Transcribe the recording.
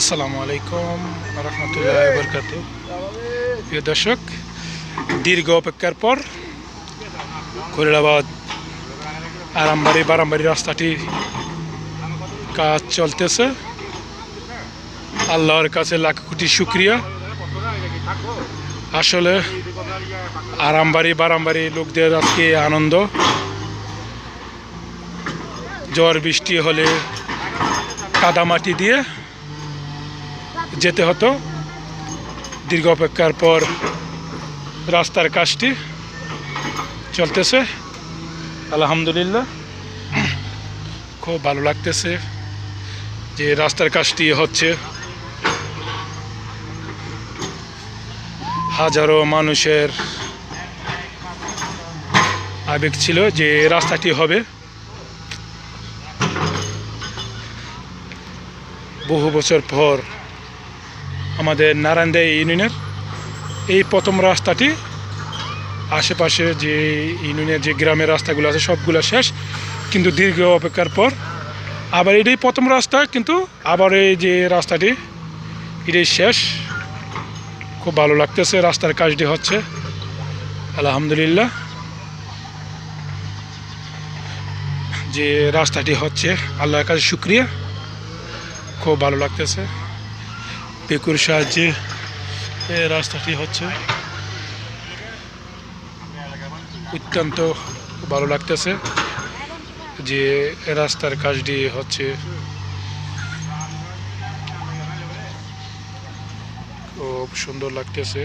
আসসালামু আলাইকুম রহমতুল্লাহ বরকাত। প্রিয় দর্শক, দীর্ঘ অপেক্ষার পর খলিলাবাদ আরামবাড়ি বারামবাড়ি রাস্তাটি কাজ চলতেছে। আল্লাহর কাছে লাখ কোটি শুকরিয়া। আসলে আরামবাড়ি বারামবাড়ি লোকদের আজকে আনন্দ। ঝড় বৃষ্টি হলে কাদামাটি দিয়ে যেতে হতো। দীর্ঘ অপেক্ষার পর রাস্তার কাজটি চলতেছে, আলহামদুলিল্লাহ। খুব ভালো লাগতেছে যে রাস্তার কাজটি হচ্ছে। হাজারো মানুষের আবেগ ছিল যে রাস্তাটি হবে। বহু বছর পর আমাদের নারায়ণদী ইউনিয়নের এই প্রথম রাস্তাটি। আশেপাশে যে ইউনিয়নের যে গ্রামের রাস্তাগুলো আছে সবগুলো শেষ, কিন্তু দীর্ঘ অপেক্ষার পর আবার এটাই প্রথম রাস্তা, কিন্তু আবার এই যে রাস্তাটি এটাই শেষ। খুব ভালো লাগতেছে, রাস্তার কাজটি হচ্ছে, আলহামদুলিল্লাহ। যে রাস্তাটি হচ্ছে, আল্লাহর কাছে শুকরিয়া। খুব ভালো লাগতেছে, পেকুর সাহায্যে এই রাস্তাটি হচ্ছে। অত্যন্ত ভালো লাগতেছে যে রাস্তার কাজটি হচ্ছে। খুব সুন্দর লাগতেছে।